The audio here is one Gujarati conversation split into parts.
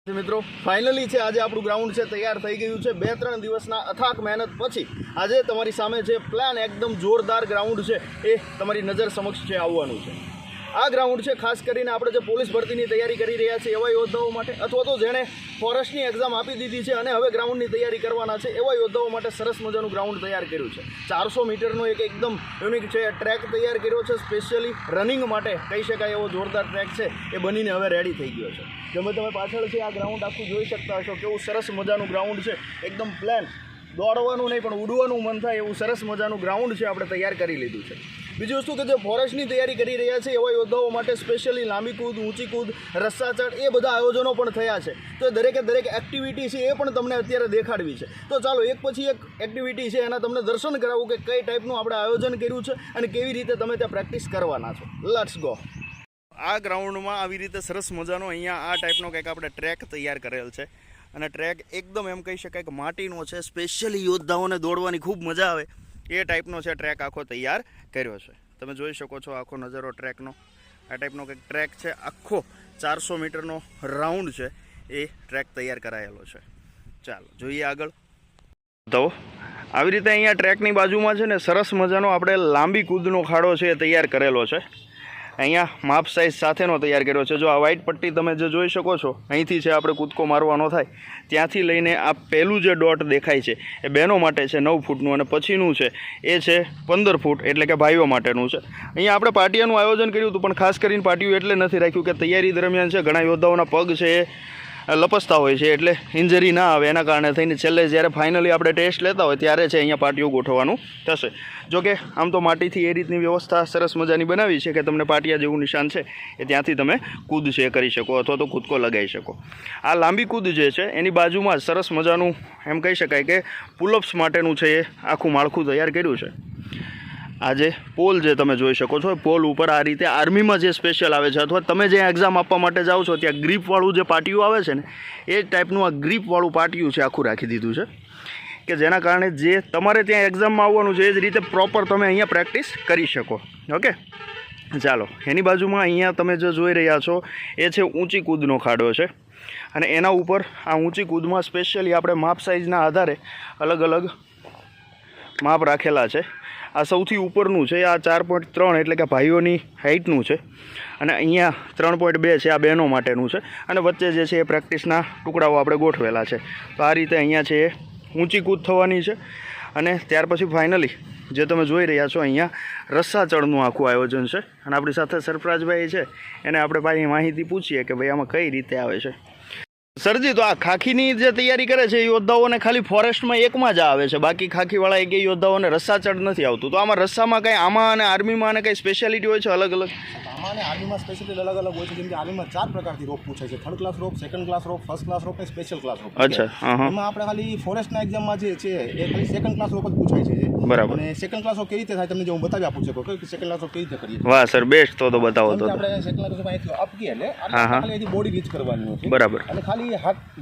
મિત્રો ફાઇનલી છે આજે આપણું ગ્રાઉન્ડ છે તૈયાર થઈ ગયું છે 2-3 દિવસના અથાક મહેનત પછી આજે તમારી સામે જે પ્લાન એકદમ જોરદાર ગ્રાઉન્ડ છે એ તમારી નજર સમક્ષ છે આવવાનું છે। આ ગ્રાઉન્ડ છે ખાસ કરીને આપણે જે પોલીસ ભરતીની તૈયારી કરી રહ્યા છે એવા યોદ્ધાઓ માટે અથવા તો જેણે ફોરેસ્ટની એક્ઝામ આપી દીધી છે અને હવે ગ્રાઉન્ડની તૈયારી કરવાના છે એવા યોદ્ધાઓ માટે સરસ મજાનું ગ્રાઉન્ડ તૈયાર કર્યું છે। 400 મીટરનો એકદમ યુનિક છે ટ્રેક તૈયાર કર્યો છે સ્પેશિયલી રનિંગ માટે કહી શકાય એવો જોરદાર ટ્રેક છે એ બનીને હવે રેડી થઈ ગયો છે। જેમ તમે પાછળથી આ ગ્રાઉન્ડ આખું જોઈ શકતા હશો કેવું સરસ મજાનું ગ્રાઉન્ડ છે એકદમ પ્લાન દોડવાનું નહીં પણ ઉડવાનું મન થાય એવું સરસ મજાનું ગ્રાઉન્ડ છે આપણે તૈયાર કરી લીધું છે। બીજી વસ્તુ કે જે ફોરેસ્ટની તૈયારી કરી રહ્યા છે એવા યોદ્ધાઓ માટે સ્પેશિયલી લાંબી કૂદ ઊંચી કૂદ રસ્સા ચડ એ બધા આયોજનો પણ થયા છે। તો દરેકે દરેક એક્ટિવિટી છે એ પણ તમને અત્યારે દેખાડવી છે। તો ચાલો એક પછી એક એક્ટિવિટી છે એના તમને દર્શન કરાવું કે કઈ ટાઈપનું આપણે આયોજન કર્યું છે અને કેવી રીતે તમે ત્યાં પ્રેક્ટિસ કરવાના છો। Let's go. આ ગ્રાઉન્ડમાં આવી રીતે સરસ મજાનો અહીંયા આ ટાઈપનો કંઈક આપણે ટ્રેક તૈયાર કરેલ છે અને ટ્રેક એકદમ એમ કહી શકાય કે માટીનો છે સ્પેશિયલી યોદ્ધાઓને દોડવાની ખૂબ મજા આવે એ ટાઈપનો છે ટ્રેક આખો તૈયાર કર્યો છે। તમે જોઈ શકો છો આખો નજારો ટ્રેકનો આ ટાઈપનો કંઈક ટ્રેક છે આખો 400 મીટરનો રાઉન્ડ છે એ ટ્રેક તૈયાર કરાયેલો છે। ચાલો જોઈએ આગળ। તો આવી રીતે અહીંયા ટ્રેકની બાજુમાં છે ને સરસ મજાનો આપણે લાંબી કૂદનો ખાડો છે એ તૈયાર કરેલો છે। અહીંયા માપ સાઇઝ સાથેનો તૈયાર કર્યો છે। જો આ વ્હાઇટ પટ્ટી તમે જે જોઈ શકો છો અહીંથી છે આપણે કૂદકો મારવાનો થાય ત્યાંથી લઈને આ પહેલું જે ડોટ દેખાય છે એ બહેનો માટે છે 9 ફૂટનું અને પછીનું છે એ છે 15 ફૂટ એટલે કે ભાઈઓ માટેનું છે। અહીંયા આપણે પાટિયાનું આયોજન કર્યું હતું પણ ખાસ કરીને પાટિયું એટલે નથી રાખ્યું કે તૈયારી દરમિયાન છે ઘણા યોદ્ધાઓના પગ છે એ લપસતા હોય છે એટલે ઇન્જરી ના આવે એના કારણે થઈને છેલ્લે જ્યારે ફાઇનલી આપણે ટેસ્ટ લેતા હોય ત્યારે છે અહીંયા પાટિયું ગોઠવવાનું થશે। જોકે આમ તો માટીથી એ રીતની વ્યવસ્થા સરસ મજાની બનાવી છે કે તમને પાટિયા જેવું નિશાન છે એ ત્યાંથી તમે કૂદ છે કરી શકો અથવા તો કૂદકો લગાવી શકો। આ લાંબી કૂદ જે છે એની બાજુમાં સરસ મજાનું એમ કહી શકાય કે પુલઅપ્સ માટેનું છે એ આખું માળખું તૈયાર કર્યું છે। આજે પોલ જે તમે જોઈ શકો છો પોલ ઉપર આ રીતે આર્મીમાં જે સ્પેશિયલ આવે છે અથવા તમે જે એક્ઝામ આપવા માટે જાઓ છો ત્યાં ગ્રીપવાળું જે પાટિયું આવે છે ને એ ટાઈપનું આ ગ્રીપવાળું પાટિયું છે આખું રાખી દીધું છે કે જેના કારણે જે તમારે ત્યાં એક્ઝામમાં આવવાનું છે એ જ રીતે પ્રોપર તમે અહીંયા પ્રેક્ટિસ કરી શકો। ઓકે ચાલો એની બાજુમાં અહીંયા તમે જે જોઈ રહ્યા છો એ છે ઊંચી કૂદનો ખાડો છે અને એના ઉપર આ ઊંચી કૂદમાં સ્પેશિયલી આપણે માપ સાઇઝના આધારે અલગ અલગ માપ રાખેલા છે। આ સૌથી ઉપરનું છે આ 4.3 એટલે કે ભાઈઓની હાઇટનું છે અને અહીંયા 3.2 છે આ બહેનો માટેનું છે અને વચ્ચે જે છે એ પ્રેક્ટિસના ટુકડાઓ આપણે ગોઠવેલા છે। તો આ રીતે અહીંયા છે એ ઊંચી કૂદ થવાની છે અને ત્યાર પછી ફાઇનલી જે તમે જોઈ રહ્યા છો અહીંયા રસ્સા ચડનું આખું આયોજન છે અને આપણી સાથે સરફરાજભાઈ છે એને આપણે પાછી માહિતી પૂછીએ કે ભાઈ આમાં કઈ રીતે આવે છે। સરજી તો આ ખાખીની જે તૈયારી કરે છે એ યોદ્ધાઓને ખાલી ફોરેસ્ટમાં એકમાં જ આવે છે બાકી ખાખીવાળા એક યોદ્ધાઓને રસ્સા ચડ નથી આવતું। તો આમાં રસ્સામાં કંઈ આમાં અને આર્મીમાં અને કંઈ સ્પેશિયાલિટી હોય છે અલગ અલગ? આમાં આર્મીમાં સ્પેશિયલી અલગ અલગ હોય છે જેમ કે આર્મીમાં 4 પ્રકારથી રોપ પૂછાય છે 3rd ક્લાસ રોપ 2nd ક્લાસ રોપ 1st ક્લાસ રોપ અને સ્પેશિયલ ક્લાસ રોપ। અચ્છા એમાં આપણે ખાલી ફોરેસ્ટના એક્ઝામમાં જે છે એ ખાલી 2nd ક્લાસ રોપ જ પૂછાય છે બરાબર અને 2nd ક્લાસ રોપ કેવી રીતે થાય તમને જે હું બતાવી આપું છું કે 2nd ક્લાસ રોપ કેવી રીતે કરીએ। વાહ સર બેસ્ટ તો બતાવો તો આપણે 2nd ક્લાસ રોપ અહીંથી અપ કીએ એટલે ખાલી એની બોડી રીચ કરવાની હોય છે બરાબર અને ખાલી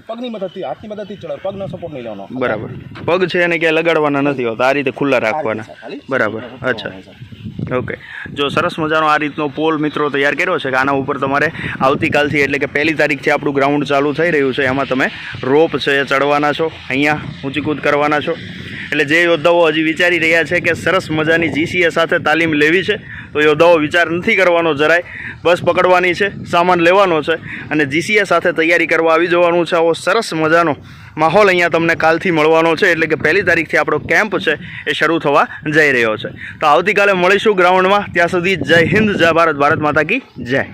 પગની મદદથી હાથની મદદથી ચડાવ પગનો સપોર્ટ નહીં લેવાનો બરાબર પગ છે એને ક્યાંય લગાડવાના નથી હોતા આ રીતે ખુલ્લા રાખવાના બરાબર। અચ્છા ઓકે જો સરસ મજાનો આ રીતનો પોલ મિત્રો તૈયાર કર્યો છે કે આના ઉપર તમારે આવતીકાલથી એટલે કે 1લી તારીખથી આપણું ગ્રાઉન્ડ ચાલુ થઈ રહ્યું છે એમાં તમે રોપ છે એ ચડવાના છો અહીંયા ઊંચી કૂદ કરવાના છો। એટલે જે યોદ્ધાઓ હજી વિચારી રહ્યા છે કે સરસ મજાની GCA સાથે તાલીમ લેવી છે તો યોદ્ધાઓ વિચાર નથી કરવાનો જરાય બસ પકડવાની છે સામાન લેવાનો છે અને GCA સાથે તૈયારી કરવા આવી જવાનું છે। આવો સરસ મજાનો માહોલ અહીંયા તમને કાલથી મળવાનો છે એટલે કે 1લી તારીખથી આપણો કેમ્પ છે એ શરૂ થવા જઈ રહ્યો છે। તો આવતીકાલે મળીશું ગ્રાઉન્ડમાં ત્યાં સુધી જય હિન્દ જય ભારત ભારત માતા કી જય।